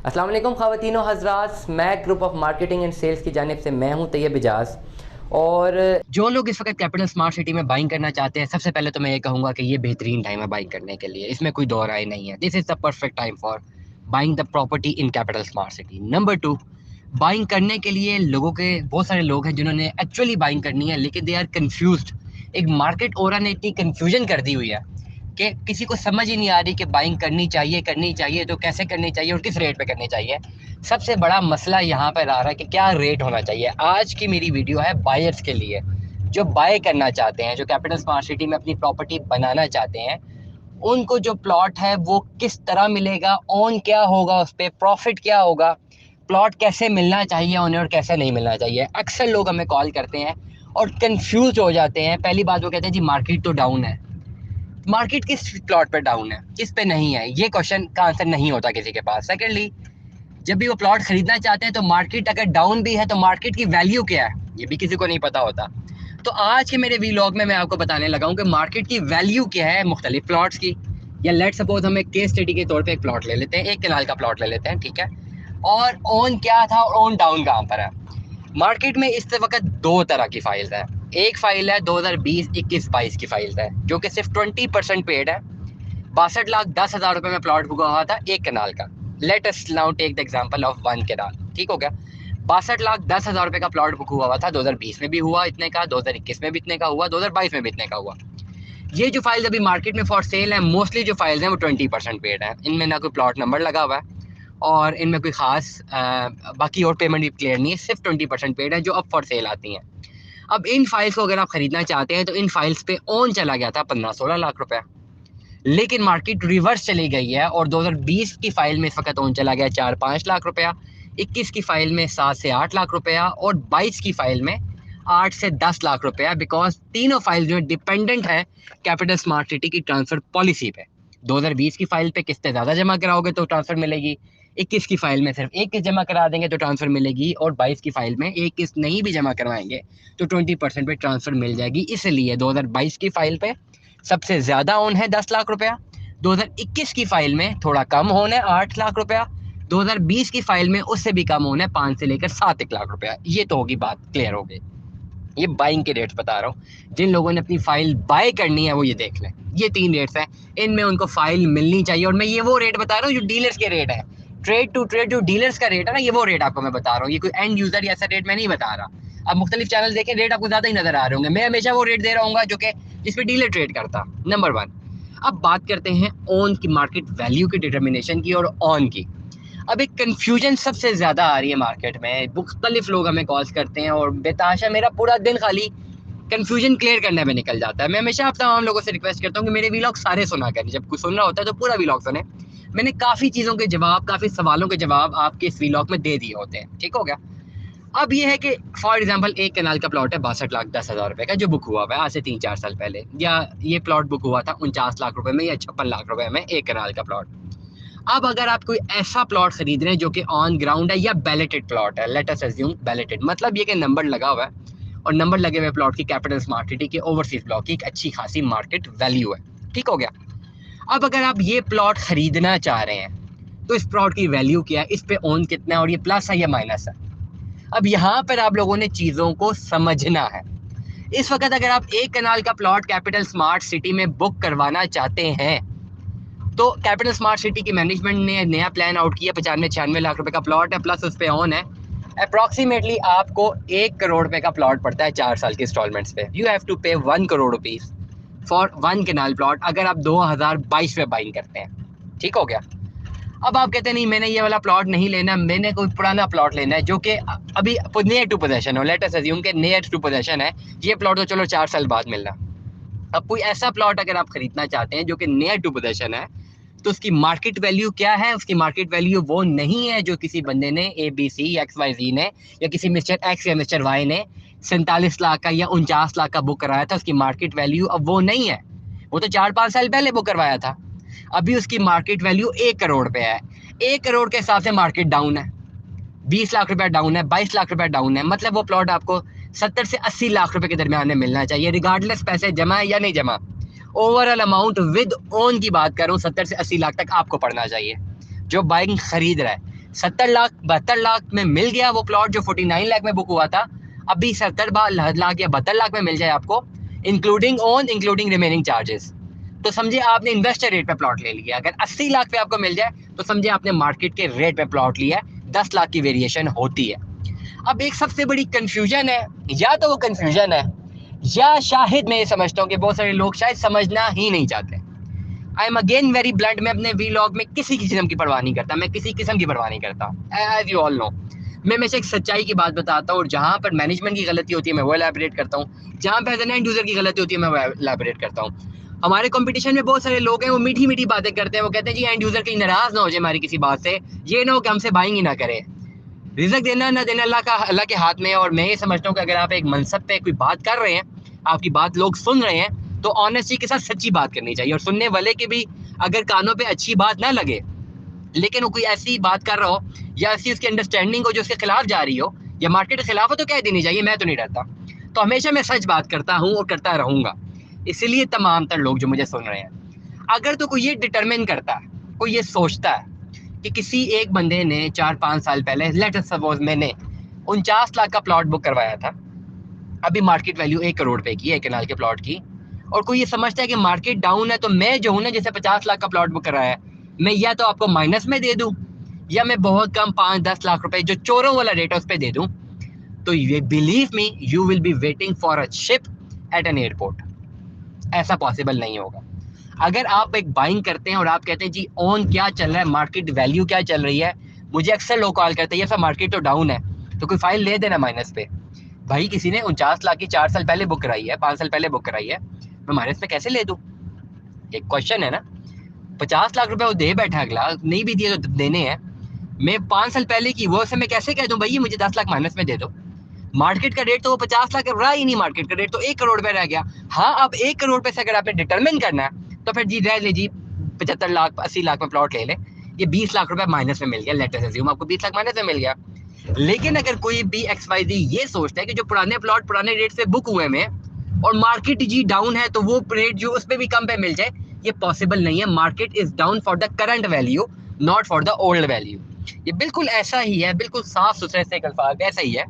अस्सलाम वालेकुम ख़वातीनो हज़रात, मैं group of marketing and sales की जानिब से मैं हूं तैयब इजाज़। और जो लोग इस वक्त कैपिटल स्मार्ट सिटी में बाइंग करना चाहते हैं, सबसे पहले तो मैं ये कहूँगा कि ये बेहतरीन टाइम है बाइंग करने के लिए, इसमें कोई दो राय नहीं है। This is the perfect time for buying the property in capital smart city. Number two, buying करने के लिए लोगों के बहुत सारे लोग हैं जिन्होंने एक्चुअली बाइंग करनी है, लेकिन दे आर कन्फ्यूज्ड। एक मार्केट ओरा ने इतनी कन्फ्यूजन कर दी हुई है कि किसी को समझ ही नहीं आ रही कि बाइंग करनी चाहिए तो कैसे करनी चाहिए और किस रेट पे करनी चाहिए। सबसे बड़ा मसला यहाँ पर आ रहा है कि क्या रेट होना चाहिए। आज की मेरी वीडियो है बायर्स के लिए, जो बाय करना चाहते हैं, जो कैपिटल स्मार्ट सिटी में अपनी प्रॉपर्टी बनाना चाहते हैं। उनको जो प्लॉट है वो किस तरह मिलेगा, ओन क्या होगा, उस पर प्रॉफिट क्या होगा, प्लॉट कैसे मिलना चाहिए उन्हें और कैसे नहीं मिलना चाहिए। अक्सर लोग हमें कॉल करते हैं और कंफ्यूज हो जाते हैं। पहली बात वो कहते हैं जी मार्केट तो डाउन है। मार्केट किस प्लॉट पे डाउन है, किस पे नहीं है, ये क्वेश्चन का आंसर नहीं होता किसी के पास। सेकेंडली, जब भी वो प्लॉट खरीदना चाहते हैं तो मार्केट अगर डाउन भी है तो मार्केट की वैल्यू क्या है, ये भी किसी को नहीं पता होता। तो आज के मेरे वीलॉग में मैं आपको बताने लगा हूँ कि मार्केट की वैल्यू क्या है मुख्तलिफ प्लॉट्स की। या लेट सपोज हम एक केस स्टडी के तौर पे एक प्लॉट ले लेते हैं, 1 कनाल का प्लॉट ले लेते हैं, ठीक है। और ओन क्या था और ओन डाउन कहाँ पर है। मार्केट में इस वक्त दो तरह की फाइल्स है। एक फाइल है 2020-21-22 की फाइल है, जो कि सिर्फ 20% पेड है। 62,10,000 रुपए में प्लॉट बुका हुआ था 1 कनाल का। Let us now take the example of 1 kanal, ठीक हो गया। 62,10,000 रुपए का प्लॉट बुक हुआ था। 2020 में भी हुआ इतने का, 2021 में भी इतने का हुआ, 2022 में भी इतने का हुआ। ये जो फाइल्स अभी मार्केट में फॉर सेल है, मोस्टली जो फाइल्स हैं वो 20% पेड है। इनमें ना कोई प्लॉट नंबर लगा हुआ है और इनमें कोई खास बाकी और पेमेंट भी क्लियर नहीं है, सिर्फ 20% पेड है जो अब फॉर सेल आती हैं। अब इन फाइल्स को अगर आप खरीदना चाहते हैं तो इन फाइल्स पे ओन चला गया था 15-16 लाख रुपए, लेकिन मार्केट रिवर्स चली गई है और 2020 की फाइल में इस वक्त ओन चला गया 4-5 लाख रुपया, 21 की फाइल में 7 से 8 लाख रुपया और 22 की फाइल में 8 से 10 लाख रुपया। बिकॉज तीनों फाइल जो डिपेंडेंट है कैपिटल स्मार्ट सिटी की ट्रांसफर पॉलिसी पे। 2020 की फाइल पे किस्तें ज़्यादा जमा कराओगे तो ट्रांसफर मिलेगी, 21 की फाइल में सिर्फ एक किस्त जमा करा देंगे तो ट्रांसफर मिलेगी, और 22 की फाइल में एक किस्त नहीं भी जमा करवाएंगे तो 20% पे ट्रांसफर मिल जाएगी। इसलिए 2022 की फाइल पे सबसे ज्यादा ओन है 10 लाख रुपया, 2021 की फाइल में थोड़ा कम ओन है 8 लाख रुपया, 2020 की फाइल में उससे भी कम ओन है 5 से लेकर 7 लाख रुपया। ये तो होगी बात, क्लियर हो गई। ये बाइंग के रेट्स बता रहा हूँ। जिन लोगों ने अपनी फाइल बाय करनी है वो ये देख लें, ये 3 रेट्स हैं, इनमें उनको फाइल मिलनी चाहिए। और मैं ये वो रेट बता रहा हूँ जो डीलर्स के रेट है, ट्रेड टू ट्रेड जो डीलर्स का रेट है ना, ये वो रेट आपको मैं बता रहा हूँ। ये कोई एंड यूजर या ऐसा रेट मैं नहीं बता रहा। अब मुख्तलिफ चैनल देखें, रेट आपको ज्यादा ही नजर आ रहे होंगे। मैं हमेशा वो रेट दे रहा हूँ जो कि जिसपे डीलर ट्रेड करता। नंबर 1। अब बात करते हैं ऑन की, मार्केट वैल्यू की डिटर्मिनेशन की और ऑन की। अब एक कन्फ्यूजन सबसे ज़्यादा आ रही है मार्केट में, मुख्तलिफ लोग हमें कॉल्स करते हैं और बेताशा मेरा पूरा दिन खाली कन्फ्यूजन क्लियर करने में निकल जाता है। मैं हमेशा आप तमाम लोगों से रिक्वेस्ट करता हूँ कि मेरे व्लॉग सारे सुना करें, जब कुछ सुनना होता है तो पूरा व्लॉग सुने। मैंने काफ़ी चीज़ों के जवाब, काफ़ी सवालों के जवाब आपके इस व्लॉग में दे दिए होते हैं, ठीक हो गया। अब ये है कि फॉर एग्जांपल 1 कनाल का प्लॉट है 62,10,000 रुपए का, जो बुक हुआ हुआ है आज से 3-4 साल पहले, या ये प्लॉट बुक हुआ था 49 लाख रुपए में या 56 लाख रुपए में 1 कनाल का प्लॉट। अब अगर आप कोई ऐसा प्लॉट खरीद रहे हैं जो कि ऑन ग्राउंड है या बैलेटेड प्लॉट है, लेट अस अज्यूम बैलेटेड, मतलब ये कि नंबर लगा हुआ है और नंबर लगे हुए प्लॉट की कैपिटल स्मार्ट सिटी के ओवरसीज ब्लॉक की एक अच्छी खासी मार्केट वैल्यू है, ठीक हो गया। अब अगर आप ये प्लॉट खरीदना चाह रहे हैं तो इस प्लॉट की वैल्यू क्या है, इस पे ओन कितना है और ये प्लस है या माइनस है। अब यहाँ पर आप लोगों ने चीज़ों को समझना है। इस वक्त अगर आप 1 कनाल का प्लॉट कैपिटल स्मार्ट सिटी में बुक करवाना चाहते हैं तो कैपिटल स्मार्ट सिटी की मैनेजमेंट ने नया प्लान आउट किया, 95-96 लाख रुपए का प्लॉट है, प्लस उस पे ऑन है। अप्रॉक्सीमेटली आपको 1 करोड़ रुपए का प्लॉट पड़ता है 4 साल के इंस्टॉलमेंट्स पे। You have to pay 1 crore rupees for 1 kanal plot अगर आप 2022 में बाइंग करते हैं, ठीक हो गया। अब आप कहते हैं नहीं मैंने ये वाला प्लॉट नहीं लेना, मैंने कोई पुराना प्लॉट लेना है जो कि अभी नियर टू पोजेशन हो, लेट अस अज्यूम के नियर टू पोजेशन है ये प्लॉट, तो चलो 4 साल बाद मिलना। अब कोई ऐसा प्लॉट अगर आप खरीदना चाहते हैं जो कि नियर टू पोजेशन है तो उसकी मार्केट वैल्यू क्या है। उसकी मार्केट वैल्यू वो नहीं है जो किसी बंदे ने ABC XYZ ने या किसी मिस्टर X या मिस्टर Y ने 47 लाख का या 49 लाख का बुक कराया था। उसकी मार्केट वैल्यू अब वो नहीं है, वो तो 4-5 साल पहले बुक करवाया था। अभी उसकी मार्केट वैल्यू 1 करोड़ पे है। 1 करोड़ के हिसाब से मार्केट डाउन है, 20 लाख रुपया डाउन है, 22 लाख रुपया डाउन है। मतलब वो प्लॉट आपको 70 से 80 लाख रुपए के दरमियान में मिलना चाहिए, रिगार्डलेस पैसे जमा है या नहीं जमा। ओवरऑल अमाउंट विद ओन की बात कर रहा हूँ, 70 से 80 लाख तक आपको पड़ना चाहिए जो बाइक खरीद रहा है। 70 लाख 72 लाख में मिल गया वो प्लॉट जो 49 लाख में बुक हुआ था, अभी 70 लाख या 72 लाख में मिल जाए आपको, including own including remaining charges, तो समझे आपने इन्वेस्टर रेट पे प्लॉट ले लिया। अगर 80 लाख पे आपको मिल जाए तो समझे आपने मार्केट के रेट पे प्लॉट लिया है, 10 लाख की वेरिएशन होती है। अब एक सबसे बड़ी कंफ्यूजन है, या तो वो कंफ्यूजन है या शायद मैं ये समझता हूँ कि बहुत सारे लोग शायद समझना ही नहीं चाहते। I am again very blunt, मैं अपने वीलॉग में किसी किस्म की परवाह नहीं करता, मैं किसी किस्म की परवाह नहीं करता, एज यू ऑल नो। मैं हमेशा एक सच्चाई की बात बताता हूँ, और जहाँ पर मैनेजमेंट की गलती होती है मैं वो एलैबोरेट करता हूँ, जहाँ पर एज एन एंड यूजर की गलती होती है मैं वो एलैबोरेट करता हूँ। हमारे कंपटीशन में बहुत सारे लोग हैं, वो मीठी मीठी बातें करते हैं, वो कहते हैं जी एंड यूजर कहीं नाराज ना हो जाए हमारी किसी बात से, ये ना हो कि हमसे बाइंग ही ना करे। रिजक देना ना देना अल्लाह के हाथ में है। और मैं ये समझता हूँ कि अगर आप एक मनसब पे कोई बात कर रहे हैं, आपकी बात लोग सुन रहे हैं, तो ऑनेस्टी के साथ सच्ची बात करनी चाहिए। और सुनने वाले के भी अगर कानों पे अच्छी बात ना लगे, लेकिन वो कोई ऐसी बात कर रहा हो या ऐसी उसकी अंडरस्टैंडिंग हो जो उसके खिलाफ जा रही हो या मार्केट के खिलाफ हो, तो कह देनी चाहिए, मैं तो नहीं डरता। तो हमेशा मैं सच बात करता हूँ और करता रहूंगा। इसीलिए तमाम तर लोग जो मुझे सुन रहे हैं, अगर तो कोई ये डिटरमिन करता है, कोई ये सोचता है कि किसी एक बंदे ने 4-5 साल पहले, लेट अस सपोज मैंने 49 लाख का प्लॉट बुक करवाया था, अभी मार्केट वैल्यू 1 करोड़ पे की है कनाल के प्लॉट की, और कोई ये समझता है कि मार्केट डाउन है, तो मैं जो हूँ ना, जैसे 50 लाख का प्लॉट बुक कराया है, मैं या तो आपको माइनस में दे दूं, या मैं बहुत कम 5-10 लाख रुपए जो चोरों वाला रेट है उस पर दे दूं, तो ये believe me you will be waiting for a ship at an airport. ऐसा पॉसिबल नहीं होगा। अगर आप एक बाइंग करते हैं और आप कहते हैं जी ऑन क्या चल रहा है, मार्केट वैल्यू क्या चल रही है, मुझे अक्सर लोग कॉल करते हैं ये सब मार्केट तो डाउन है, तो कोई फाइल ले देना माइनस पे। भाई किसी ने 49 लाख की 4 साल पहले बुक कराई है, 5 साल पहले बुक कराई है, मैं माइनस पे कैसे ले दूं? एक क्वेश्चन है ना। 50 लाख रुपए वो दे बैठा, अगला नहीं भी दिए तो देने हैं, मैं 5 साल पहले की वो से मैं कैसे कह दूं भाई मुझे 10 लाख माइनस में दे दो? मार्केट का रेट तो वो 50 लाख रहा ही नहीं, मार्केट का रेट तो 1 करोड़ पे रह गया। हाँ, अब 1 करोड़ पे से अगर आपने डिटरमिन करना है तो फिर जी रह ले जी 75 लाख 80 लाख में प्लॉट ले ले, ये 20 लाख रुपए माइनस में मिल गया, लेट अस अज्यूम आपको 20 लाख माइनस में मिल गया। लेकिन अगर कोई भी XYZ ये सोचता है कि जो पुराने प्लॉट पुराने रेट से बुक हुए में और मार्केट जी डाउन है तो वो रेट जो उस पर भी कम पे मिल जाए, ये पॉसिबल नहीं है। Market is down for the current value, not for the old value. ये बिल्कुल ऐसा ही है, बिल्कुल साफ सुथरे से अल्फाज ऐसा ही है।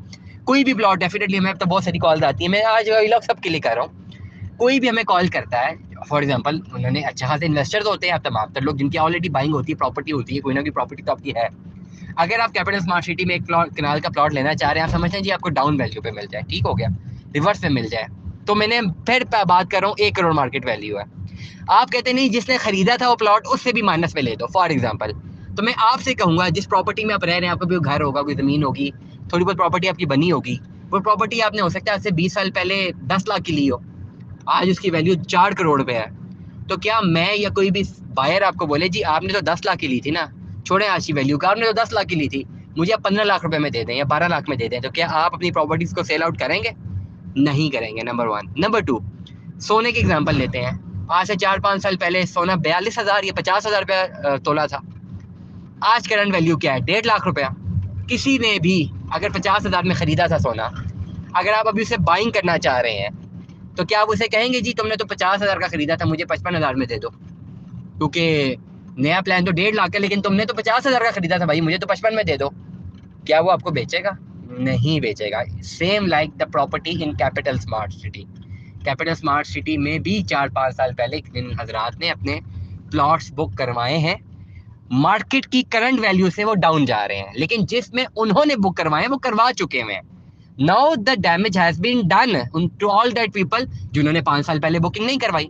कोई भी प्लॉट डेफिनेटली, हमें तो बहुत सारी कॉल आती है, मैं आज व्लॉग सबके लिए कर रहा हूँ, कोई भी हमें कॉल करता है, फॉर एग्जांपल उन्होंने अच्छा खासे इन्वेस्टर्स होते हैं, आप तमाम तर लोग जिनकी ऑलरेडी बाइंग होती है, प्रॉपर्टी होती है, कोई ना कोई प्रॉपर्टी तो आपकी है। अगर आप कैपिटल स्मार्ट सिटी में एक कनाल का प्लॉट लेना चाह रहे हैं, आप समझते हैं जी आपको डाउन वैल्यू पे मिल जाए, ठीक हो गया, रिवर्स पे मिल जाए, तो मैंने फिर बात कर रहा हूँ 1 करोड़ मार्केट वैल्यू है, आप कहते नहीं जिसने खरीदा था वो प्लॉट उससे भी माइनस में ले दो फॉर एग्जाम्पल, तो मैं आपसे कहूंगा जिस प्रॉपर्टी में आप रह रहे हैं, आपका भी घर होगा, कोई जमीन होगी, थोड़ी बहुत प्रॉपर्टी आपकी बनी होगी, वो प्रॉपर्टी आपने हो सकता है आज से 20 साल पहले 10 लाख की ली हो, आज उसकी वैल्यू 4 करोड़ पे है, तो क्या मैं या कोई भी बायर आपको बोले जी आपने तो 10 लाख की ली थी ना, छोड़े आज की वैल्यू का, आपने तो 10 लाख की ली थी, मुझे आप 15 लाख रुपए में दे दें या 12 लाख में दे दें, तो क्या आप अपनी प्रॉपर्टीज को सेल आउट करेंगे? नहीं करेंगे, नंबर 1। नंबर 2, सोने की एग्जांपल लेते हैं। आज से 4-5 साल पहले सोना 42,000 या 50,000 रुपया तोला था, आज करंट वैल्यू क्या है? 1.5 लाख रुपया। किसी ने भी अगर 50,000 में खरीदा था सोना, अगर आप अभी उसे बाइंग करना चाह रहे हैं, तो क्या आप उसे कहेंगे जी तुमने तो 50,000 का खरीदा था, मुझे 55,000 में दे दो, क्योंकि नया प्लान तो 1.5 लाख है, लेकिन तुमने तो 50,000 का खरीदा था भाई, मुझे तो 55 में दे दो? क्या वो आपको बेचेगा? नहीं बेचेगा। Same like the property in capital smart city. Capital smart city में भी 4-5 साल पहले इन हजरात ने अपने प्लॉट्स बुक करवाए हैं, मार्केट की करंट वैल्यू से वो डाउन जा रहे हैं, लेकिन जिसमें उन्होंने बुक करवाए वो करवा चुके हैं। Now the damage has been done to all that people जिन्होंने 5 साल पहले बुकिंग नहीं करवाई।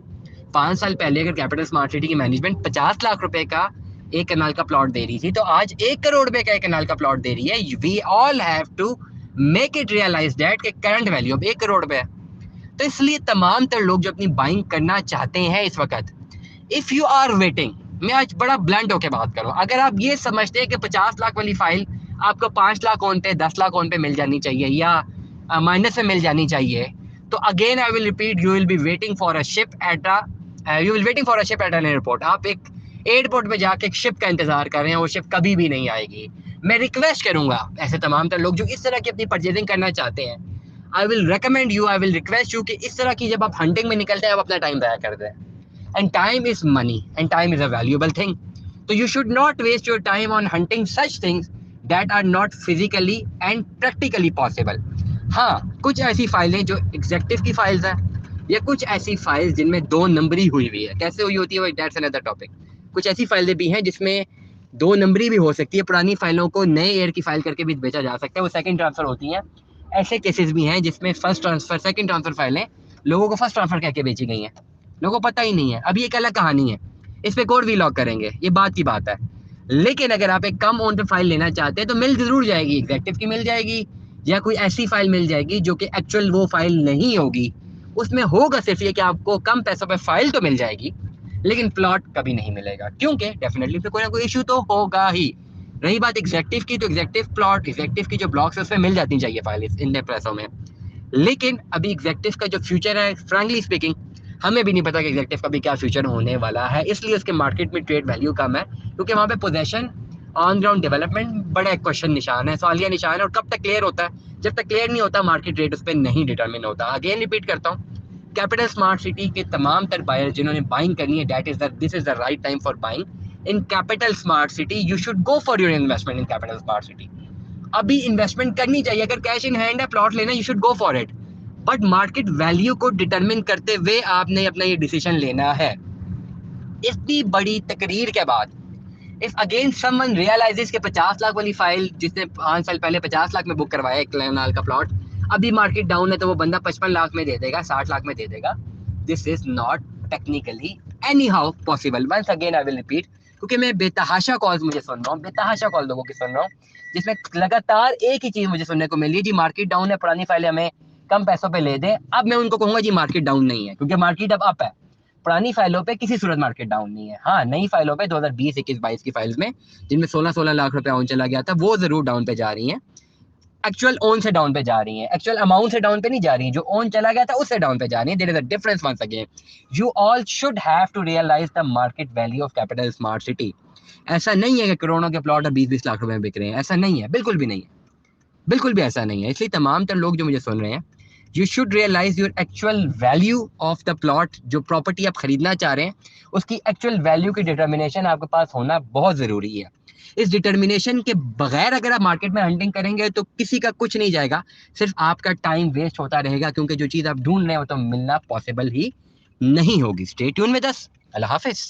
5 साल पहले अगर कैपिटल स्मार्ट सिटी की मैनेजमेंट 50 लाख रुपए का एक कनाल का प्लॉट दे रही थी, तो आज 1 करोड़ रुपए का एक कनाल का प्लॉट दे रही है। We all have to make it realise that कि करंट वैल्यू अब 1 करोड़ रुपए है। तो इसलिए तमाम तर लोग जो अपनी बाइंग करना चाहते हैं इस वक्त, इफ यू आर वेटिंग, मैं आज बड़ा ब्लंट होकर बात करूं, अगर आप ये समझते हैं कि 50 लाख वाली फाइल आपको 5 लाख ऑन पे 10 लाख ऑन पे मिल जानी चाहिए या माइनस में मिल जानी चाहिए, तो again I will repeat, you will be waiting for a ship at an airport. आप एक एयरपोर्ट में जाके एक शिप का इंतजार कर रहे हैं, वो शिप कभी भी नहीं आएगी। मैं रिक्वेस्ट करूंगा ऐसे तमाम तर लोग जो इस तरह की अपनी परचेजिंग करना चाहते हैं, I will recommend you, I will request you कि इस तरह की जब आप हंटिंग में निकलते हैं, आप अपना टाइम ज़ाया करते हैं। And time is money, and time is a valuable thing. So you should not waste your time on hunting such things that are not physically and practically possible. हाँ, कुछ ऐसी फाइलें जो एग्जेक्टिव की फाइल्स हैं, या कुछ ऐसी फाइल्स जिनमें दो नंबरी हुई हुई है, कैसे हुई होती है दैट्स अनदर टॉपिक। कुछ ऐसी फाइलें भी हैं जिसमें दो नंबरी भी हो सकती है, पुरानी फाइलों को नए एयर की फाइल करके भी बेचा जा सकता है, वो सेकंड ट्रांसफर होती हैं। ऐसे केसेस भी हैं जिसमें फर्स्ट ट्रांसफर सेकंड ट्रांसफर फाइलें लोगों को फर्स्ट ट्रांसफर कह के बेची गई हैं, लोगों को पता ही नहीं है। अभी एक अलग कहानी है, इस पे कोड वीलॉग करेंगे, ये बात की बात है। लेकिन अगर आप एक कम ऑन पे फाइल लेना चाहते हैं तो मिल जरूर जाएगी, एग्जेक्टिव की मिल जाएगी, या कोई ऐसी फाइल मिल जाएगी जो कि एक्चुअल वो फाइल नहीं होगी। उसमें होगा सिर्फ ये कि आपको कम पैसों पे फाइल तो मिल जाएगी, लेकिन प्लॉट कभी नहीं मिलेगा, क्योंकि डेफिनेटली कोई ना कोई इशू तो होगा ही। रही बात एग्जेक्टिव की, तो एग्जेक्टिव प्लॉट, एग्जेक्टिव की जो ब्लॉक्स है उसमें मिल जाती चाहिए फाइल इन पैसों में। लेकिन अभी एग्जेक्टिव का जो फ्यूचर है, फ्रैंकली स्पीकिंग, हमें भी नहीं पता कि एग्जेक्टिव का भी क्या फ्यूचर होने वाला है। इसलिए उसके मार्केट में ट्रेड वैल्यू कम है, क्योंकि वहाँ पे पोजेशन, ऑन ग्राउंड डेवलपमेंट बड़ा एक क्वेश्चन निशान है, सवालिया निशान है। और कब तक क्लियर होता है? जब तक क्लियर नहीं होता, मार्केट रेट उस पर नहीं डिटर्मिन होता। अगेन रिपीट करता हूँ, कैपिटल स्मार्ट सिटी के तमाम तर बायर जिन्होंने बाइंग करनी है, this is the right time for buying in capital smart city. You should go for your investment in capital smart city. अभी इन्वेस्टमेंट करनी चाहिए, अगर कैश इन हैंड है, प्लॉट लेना, you should go for it. But market value को determine करते हुए आपने अपना ये डिसीजन लेना है। इतनी बड़ी तकरीर के बाद, इफ अगेन समवन रियलाइजेस के 50 लाख वाली फाइल जिसने 5 साल पहले 50 लाख में बुक करवाया एक कनाल का प्लॉट, अभी मार्केट डाउन है तो वो बंदा 55 लाख में दे देगा, 60 लाख में दे देगा। This is not technically anyhow possible. Once again I will repeat, क्योंकि मैं बेतहाशा कॉल्स मुझे सुन रहा हूँ, बेतहाशा कॉल लोगों की सुन रहा हूँ, जिसमें लगातार एक ही चीज मुझे सुनने को मिली, जी मार्केट डाउन है, पुरानी फाइलें हमें कम पैसों पे ले दें। अब मैं उनको कहूंगा जी मार्केट डाउन नहीं है, क्योंकि मार्केट अब अप है। पुरानी फाइलों पे किसी सूरत मार्केट डाउन नहीं है। हाँ, नई फाइलों पे 2020, 21, 22 की फाइल्स में जिनमें 16-16 लाख रुपए ऑन चला गया था, वो जरूर डाउन पे जा रही हैं। एक्चुअल ओन से डाउन पे जा रही हैं, एक्चुअल अमाउंट से डाउन पे नहीं जा रही हैं, जो ओन चला गया था उससे डाउन पे जा रही हैं। There is a difference once again. You all should have to realise the market value of capital smart city. ऐसा नहीं है कि करोड़ों के प्लॉट 20-20 लाख रुपए में बिक रहे हैं, ऐसा नहीं है, बिल्कुल भी नहीं है, बिल्कुल भी ऐसा नहीं है। इसलिए तमाम तर लोग जो मुझे सुन रहे हैं, you should realise your actual value of the plot. जो प्रॉपर्टी आप खरीदना चाह रहे हैं, उसकी एक्चुअल वैल्यू की डिटर्मिनेशन आपके पास होना बहुत जरूरी है। इस डिटर्मिनेशन के बगैर अगर आप मार्केट में हंटिंग करेंगे तो किसी का कुछ नहीं जाएगा, सिर्फ आपका टाइम वेस्ट होता रहेगा, क्योंकि जो चीज आप ढूंढ रहे हो तो मिलना पॉसिबल ही नहीं होगी। Stay tune with us. Allah Hafiz.